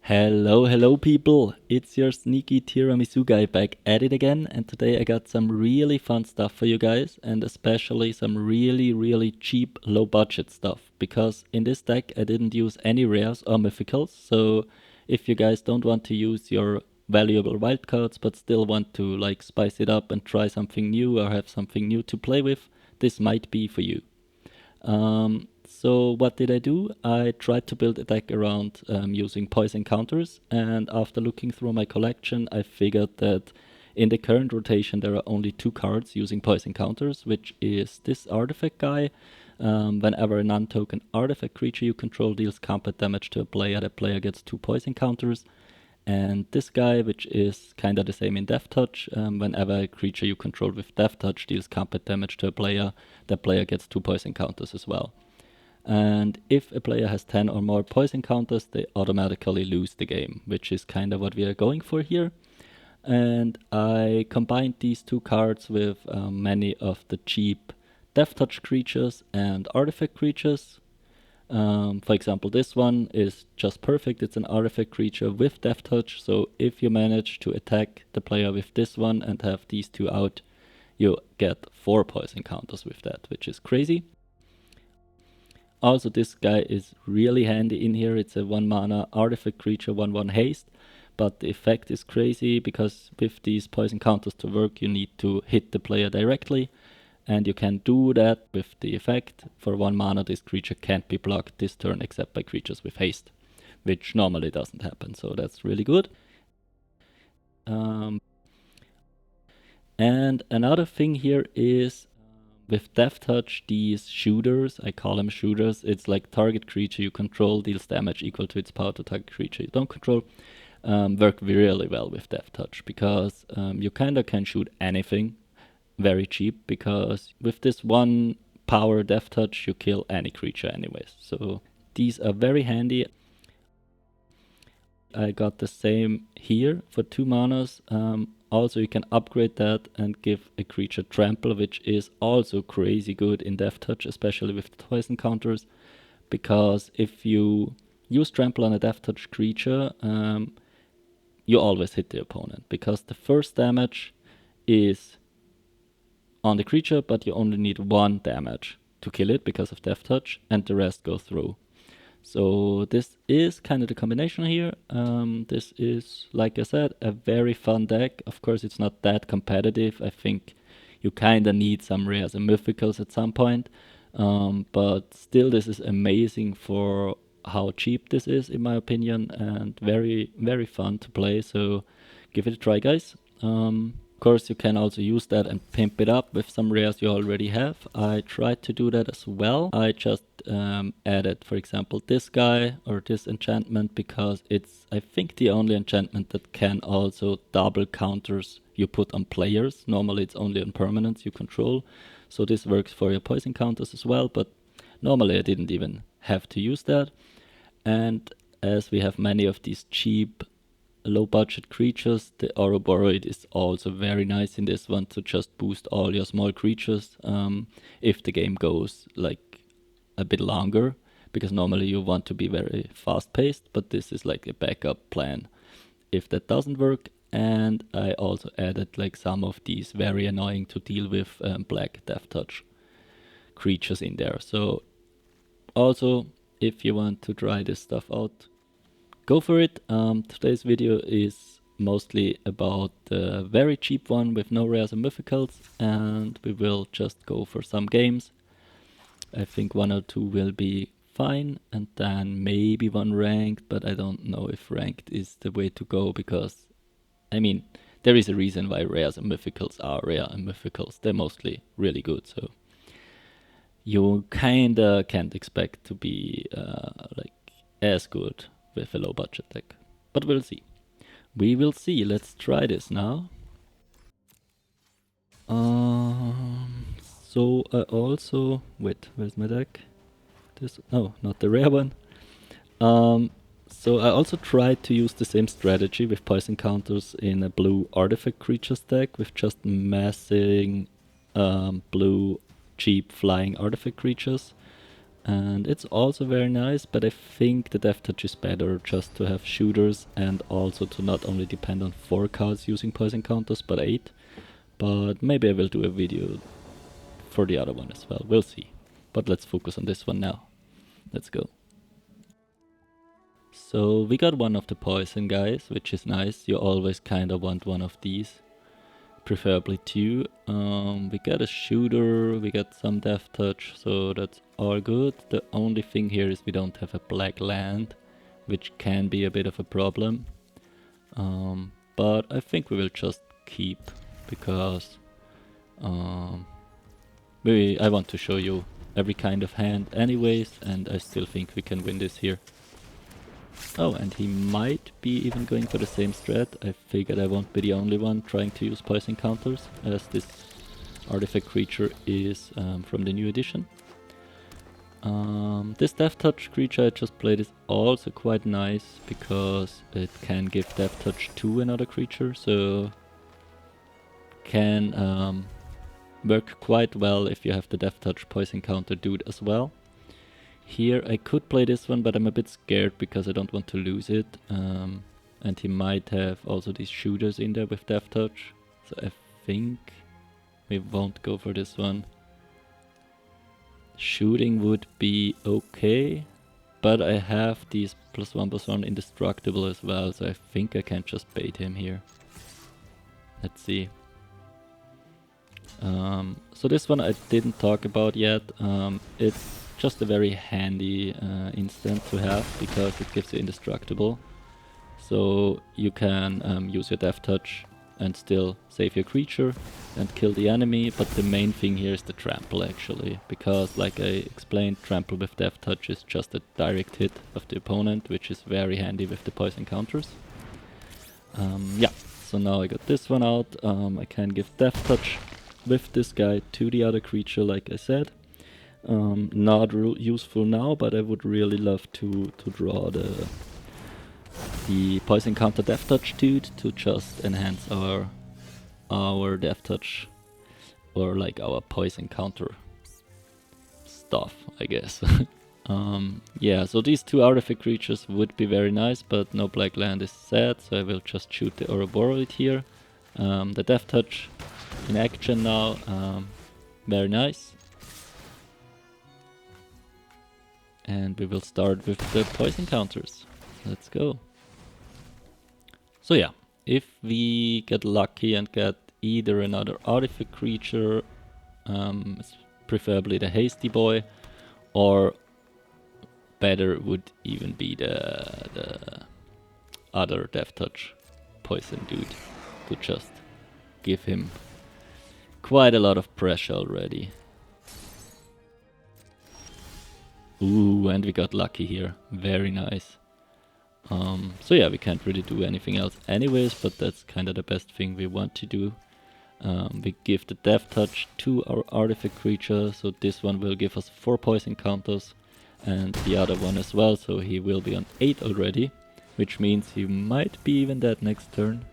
Hello people, it's your sneaky tiramisu guy back at it again, and today I got some really fun stuff for you guys, and especially some really cheap low budget stuff, because in this deck I didn't use any rares or mythicals, so if you guys don't want to use your valuable wildcards but still want to like spice it up and try something new or have something new to play with, this might be for you. So what did I do? I tried to build a deck around using poison counters, and after looking through my collection, I figured that in the current rotation there are only two cards using poison counters, which is this artifact guy. Whenever a non-token artifact creature you control deals combat damage to a player, the player gets two poison counters. And this guy, which is kinda the same in Deathtouch, whenever a creature you control with Deathtouch deals combat damage to a player, the player gets two poison counters as well. And if a player has 10 or more poison counters, they automatically lose the game, which is kind of what we are going for here. And I combined these two cards with many of the cheap Deathtouch creatures and artifact creatures. For example, this one is just perfect. It's an artifact creature with Deathtouch, so if you manage to attack the player with this one and have these two out, you get 4 poison counters with that, which is crazy. Also, this guy is really handy in here. It's a 1 mana artifact creature, 1/1 haste, but the effect is crazy because with these poison counters to work, you need to hit the player directly, and you can do that with the effect. For 1 mana, this creature can't be blocked this turn except by creatures with haste, which normally doesn't happen, so that's really good. And another thing here is with Deathtouch, these shooters, I call them shooters, it's like target creature you control deals damage equal to its power to target creature you don't control, work really well with Deathtouch because you kinda can shoot anything very cheap, because with this 1 power Deathtouch you kill any creature anyways. So these are very handy. I got the same here for 2 manas. Also, you can upgrade that and give a creature trample, which is also crazy good in Deathtouch, especially with the poison counters, because if you use trample on a Deathtouch creature, you always hit the opponent, because the first damage is on the creature, but you only need 1 damage to kill it because of Deathtouch, and the rest go through. So this is kind of the combination here. This is, like I said, a very fun deck. Of course, it's not that competitive. I think you kind of need some rares and mythicals at some point. But still, this is amazing for how cheap this is, in my opinion, and very fun to play. So give it a try, guys. Of course, you can also use that and pimp it up with some rares you already have. I tried to do that as well. I just added, for example, this guy or this enchantment, because it's, I think, the only enchantment that can also double counters you put on players. Normally it's only on permanents you control, so this works for your poison counters as well, but normally I didn't even have to use that. And as we have many of these cheap low budget creatures, the Ouroboros is also very nice in this one to just boost all your small creatures if the game goes like a bit longer, because normally you want to be very fast paced, but this is like a backup plan if that doesn't work. And I also added like some of these very annoying to deal with black Deathtouch creatures in there. So also, if you want to try this stuff out, go for it. Today's video is mostly about the very cheap one with no rares and mythicals, and we will just go for some games. I think 1 or 2 will be fine, and then maybe 1 ranked, but I don't know if ranked is the way to go, because, I mean, there is a reason why rares and mythicals are rare and mythicals. They're mostly really good, so you kinda can't expect to be like as good with a low budget deck. But we'll see. We will see. Let's try this now. So I also... Wait, where's my deck? This... Oh, not the rare one. So I also tried to use the same strategy with poison counters in a blue artifact creatures deck with just massing blue cheap flying artifact creatures. And it's also very nice, but I think the Deathtouch is better just to have shooters and also to not only depend on 4 cards using poison counters, but 8. But maybe I will do a video for the other one as well, we'll see. But let's focus on this one now. Let's go. So we got one of the poison guys, which is nice. You always kinda want one of these. Preferably 2. We got a shooter, we got some Deathtouch, so that's all good. The only thing here is we don't have a black land, which can be a bit of a problem. But I think we will just keep, because I want to show you every kind of hand anyways, and I still think we can win this here. Oh, and he might be even going for the same strat. I figured I won't be the only one trying to use poison counters, as this artifact creature is from the new edition. This Deathtouch creature I just played is also quite nice, because it can give Deathtouch to another creature, so can work quite well if you have the Deathtouch poison counter dude as well. Here I could play this one, but I'm a bit scared because I don't want to lose it. And he might have also these shooters in there with Deathtouch. So I think we won't go for this one. Shooting would be okay, but I have these +1/+1 indestructible as well, so I think I can just bait him here. Let's see. So this one I didn't talk about yet. It's just a very handy instant to have, because it gives you indestructible. So you can use your Deathtouch and still save your creature and kill the enemy, but the main thing here is the trample actually, because like I explained, trample with Deathtouch is just a direct hit of the opponent, which is very handy with the poison counters. Yeah, so now I got this one out. I can give Deathtouch with this guy to the other creature, like I said. Not useful now, but I would really love to draw the poison counter Deathtouch dude to just enhance our Deathtouch, or like our poison counter stuff, I guess. Yeah, so these 2 artifact creatures would be very nice, but no black land is sad, so I will just shoot the Ouroboros here. The Deathtouch in action now, very nice. And we will start with the poison counters. Let's go. So yeah, if we get lucky and get either another artifact creature, preferably the hasty boy, or better would even be the other Deathtouch poison dude, to just give him quite a lot of pressure already. Ooh, and we got lucky here. Very nice. So yeah, we can't really do anything else anyways, but that's kind of the best thing we want to do. We give the Deathtouch to our artifact creature, so this one will give us 4 poison counters, and the other one as well, so he will be on 8 already, which means he might be even dead next turn,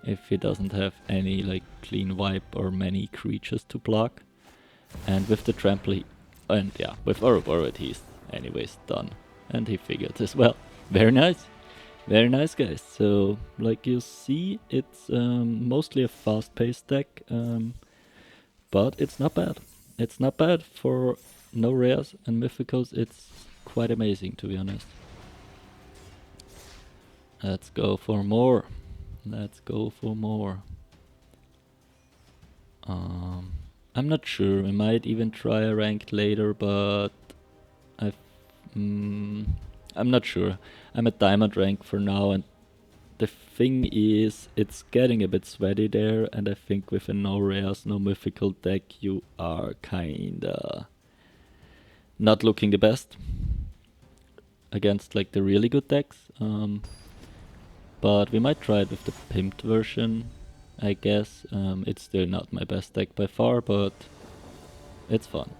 if he doesn't have any like clean wipe or many creatures to block. And with the trample, and yeah, with Ouroboros he's anyways done, and he figured as well. Very nice guys. So like you see, it's mostly a fast-paced deck, but it's not bad for no rares and mythicals. It's quite amazing, to be honest. Let's go for more. I'm not sure, we might even try a ranked later, but I'm not sure. I'm at diamond rank for now, and the thing is, it's getting a bit sweaty there, and I think with a no rares, no mythical deck, you are kinda not looking the best against like the really good decks. But we might try it with the pimped version, I guess. It's still not my best deck by far, but it's fun.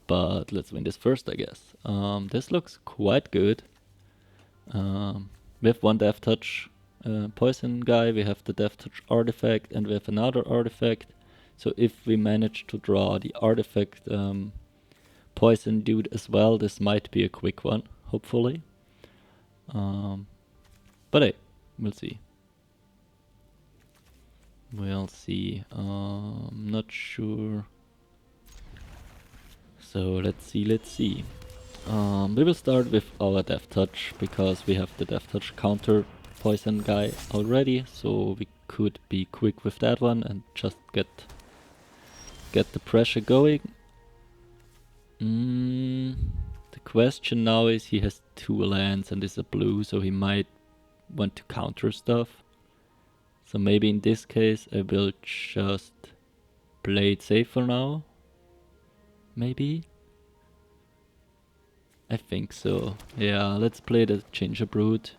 But let's win this first, I guess. This looks quite good. We have one Deathtouch poison guy, we have the Deathtouch artifact, and we have another artifact. So if we manage to draw the artifact poison dude as well. This might be a quick one, hopefully. But hey, we'll see. We'll see. Not sure. So let's see. We will start with our Deathtouch because we have the Deathtouch counter poison guy already, so we could be quick with that one and just get the pressure going. The question now is he has 2 lands and is a blue, so he might want to counter stuff. So maybe in this case I will just play it safe for now. Maybe? I think so. Yeah, let's play the Gingerbread.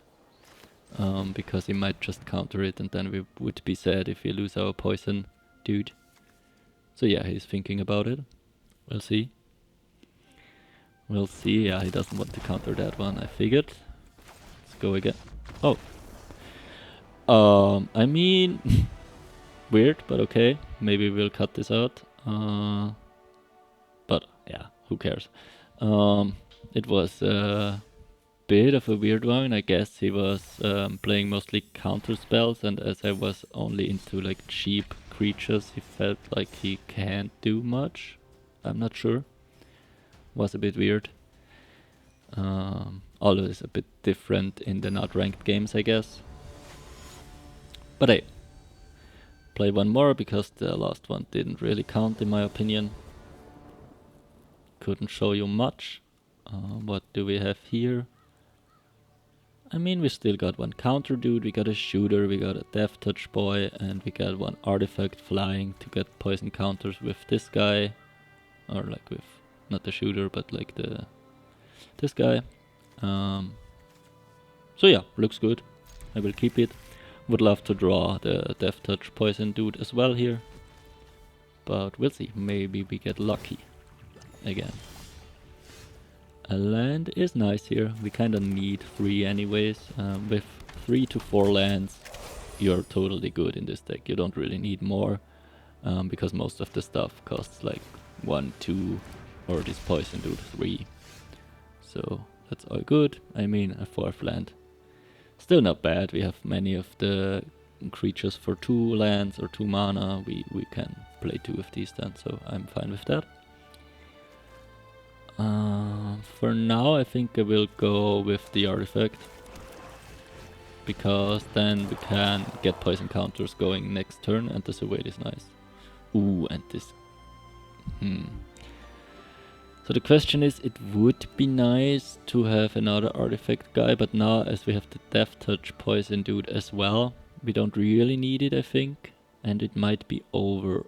Because he might just counter it and then we would be sad if we lose our poison dude. So yeah, he's thinking about it. We'll see. We'll see. Yeah, he doesn't want to counter that one, I figured. Let's go again. Oh. I mean, weird, but okay. Maybe we'll cut this out. But yeah, who cares? It was a bit of a weird one. I guess he was playing mostly counter spells, and as I was only into like cheap creatures, he felt like he can't do much. I'm not sure. Was a bit weird. Always a bit different in the not ranked games, I guess. But hey, play one more because the last one didn't really count in my opinion. Couldn't show you much. What do we have here? I mean, we still got one counter dude, we got a shooter, we got a Deathtouch boy, and we got one artifact flying to get poison counters with this guy. Or like with, not the shooter, but like this guy. So yeah, looks good. I will keep it. Would love to draw the Deathtouch poison dude as well here. But we'll see, maybe we get lucky again. A land is nice here. We kinda need 3 anyways. With 3 to 4 lands, you're totally good in this deck. You don't really need more, because most of the stuff costs like 1, 2, or this poison dude 3. So that's all good. I mean, a 4th land. Still not bad. We have many of the creatures for 2 lands or 2 mana. We can play 2 of these then, so I'm fine with that. For now I think I will go with the artifact, because then we can get poison counters going next turn and the Survey is nice. Ooh, and this... So the question is, it would be nice to have another artifact guy, but now as we have the Deathtouch poison dude as well, we don't really need it I think, and it might be over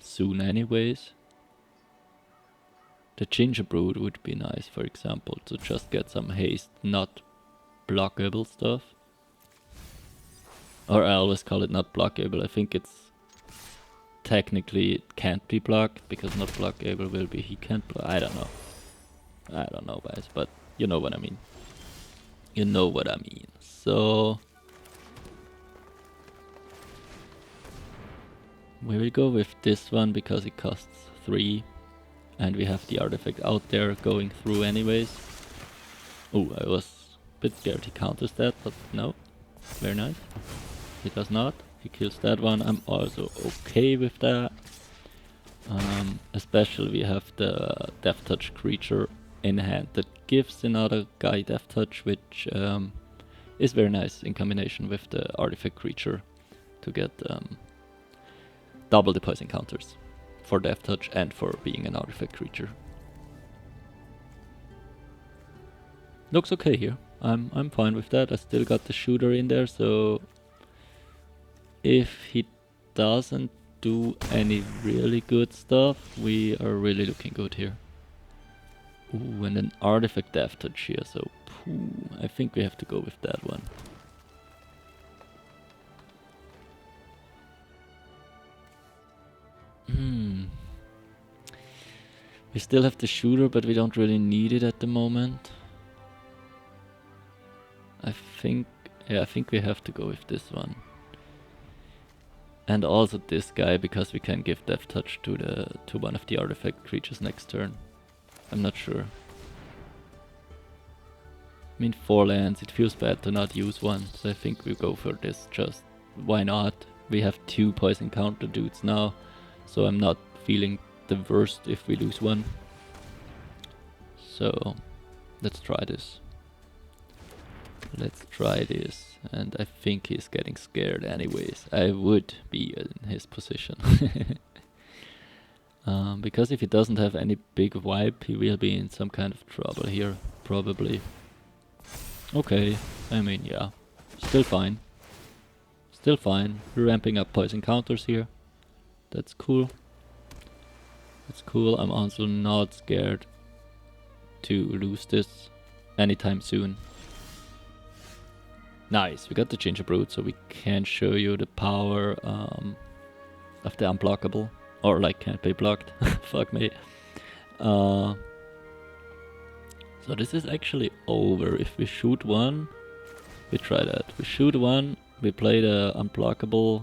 soon anyways. The Gingerbread would be nice, for example, to just get some haste, not blockable stuff. Or I always call it not blockable. I think it's technically it can't be blocked, because not blockable will be he can't block. I don't know guys, but you know what I mean. You know what I mean. So we will go with this one because it costs 3. And we have the artifact out there going through anyways. Oh, I was a bit scared he counters that, but no. Very nice. He does not. He kills that one. I'm also okay with that. Especially we have the Deathtouch creature in hand that gives another guy Deathtouch, which is very nice in combination with the artifact creature to get double the poison counters. For Deathtouch and for being an artifact creature. Looks okay here. I'm fine with that. I still got the shooter in there, so if he doesn't do any really good stuff, we are really looking good here. Ooh, and an artifact Deathtouch here, so I think we have to go with that one. We still have the shooter, but we don't really need it at the moment. I think we have to go with this one. And also this guy, because we can give Deathtouch to one of the artifact creatures next turn. I'm not sure. I mean, 4 lands, it feels bad to not use one, so I think we go for this. Just why not? We have 2 poison counter dudes now, so I'm not feeling the worst if we lose one. So let's try this. Let's try this. And I think he's getting scared anyways. I would be in his position. Because if he doesn't have any big wipe, he will be in some kind of trouble here, probably. Okay, I mean, yeah, still fine. Still fine. We're ramping up poison counters here. That's cool. That's cool. I'm also not scared to lose this anytime soon. Nice, we got the Ginger Brute, so we can show you the power of the unblockable. Or like can't be blocked. Fuck me. So this is actually over. If we shoot one, we try that. We shoot one, we play the unblockable,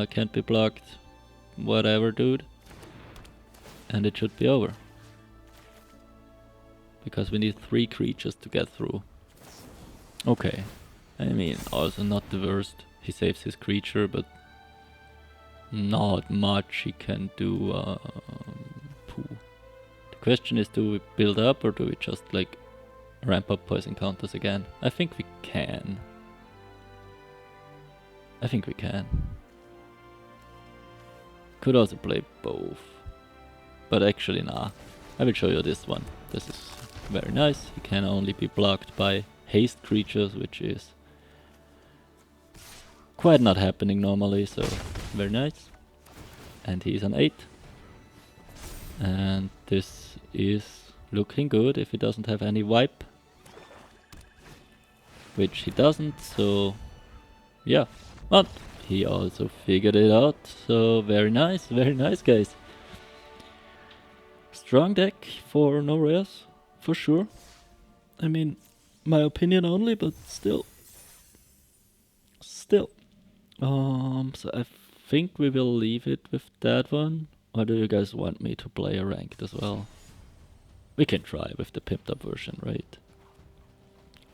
can't be blocked, whatever dude. And it should be over. Because we need 3 creatures to get through. Okay. I mean, also not the worst. He saves his creature, but not much he can do. The question is, do we build up or do we just like ramp up poison counters again? I think we can. I think we can. Could also play both. But actually nah. I will show you this one. This is very nice. He can only be blocked by haste creatures, which is quite not happening normally, so very nice. And he's an 8. And this is looking good if he doesn't have any wipe. Which he doesn't, so yeah. But he also figured it out, so very nice guys. Strong deck for no rares, for sure. I mean, my opinion only, but still. So I think we will leave it with that one. Or do you guys want me to play a ranked as well? We can try with the pimped up version, right?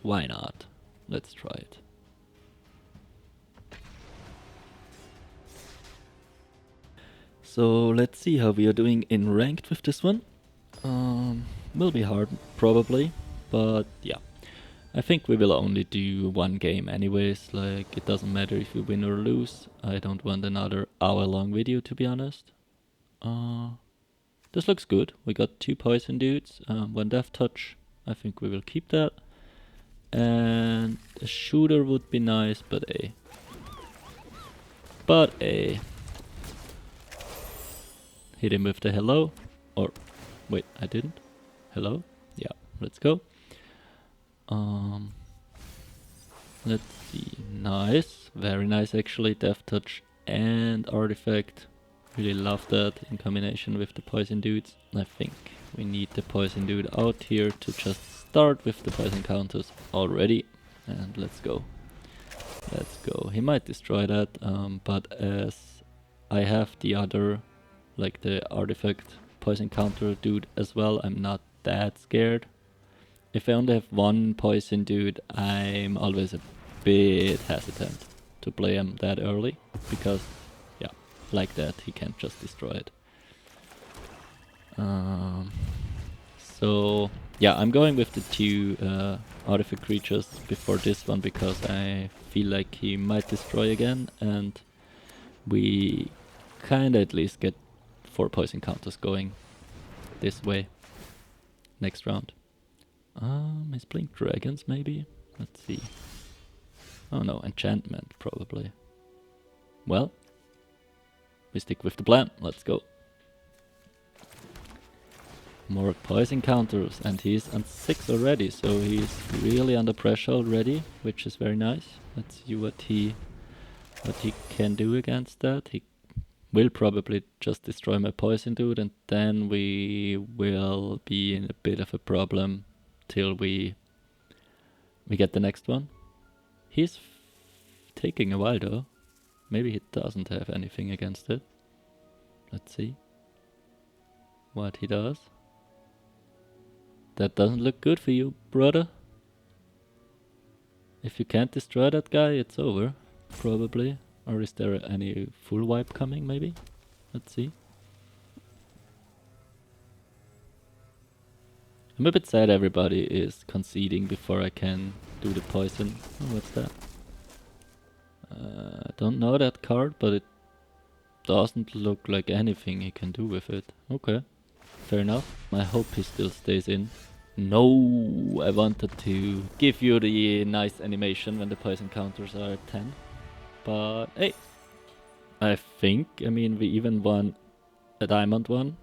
Why not? Let's try it. So let's see how we are doing in ranked with this one. Will be hard, probably, but yeah. I think we will only do 1 game anyways, like it doesn't matter if we win or lose. I don't want another hour-long video, to be honest. This looks good. We got 2 poison dudes, 1 Deathtouch. I think we will keep that. And a shooter would be nice, but a. Hit him with the hello. Or, wait, I didn't. Hello? Yeah, let's go. Let's see. Nice. Very nice actually. Deathtouch and Artifact. Really love that in combination with the poison dudes. I think we need the poison dude out here to just start with the poison counters already. And let's go. Let's go. He might destroy that, but as I have the other, like the Artifact poison counter dude as well, I'm not that scared. If I only have 1 poison dude, I'm always a bit hesitant to play him that early, because yeah, like that he can't just destroy it. So yeah, I'm going with the 2 artifact creatures before this one because I feel like he might destroy again, and we kinda at least get 4 poison counters going this way next round. He's playing dragons maybe? Let's see. Oh no, enchantment probably. Well, we stick with the plan, let's go. More poison counters, and he's on 6 already, so he's really under pressure already, which is very nice. Let's see what he can do against that. He will probably just destroy my poison dude, and then we will be in a bit of a problem till we get the next one. He's taking a while though. Maybe he doesn't have anything against it. Let's see what he does. That doesn't look good for you, brother. If you can't destroy that guy, it's over, probably. Or is there any full wipe coming, maybe? Let's see. I'm a bit sad everybody is conceding before I can do the poison. Oh, what's that? I don't know that card, but it doesn't look like anything he can do with it. Okay, fair enough. I hope he still stays in. No, I wanted to give you the nice animation when the poison counters are at 10. But hey, I mean, we even won a diamond one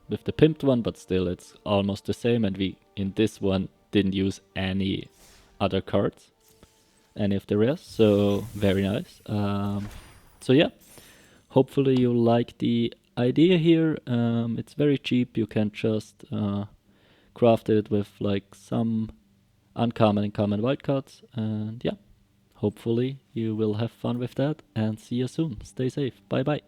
with the pimped one, but still it's almost the same. And we, in this one, didn't use any other cards, any of the rest, so very nice. So yeah, hopefully you like the idea here. It's very cheap, you can just craft it with like some uncommon and common wildcards, and yeah, hopefully you will have fun with that, and see you soon. Stay safe, bye bye.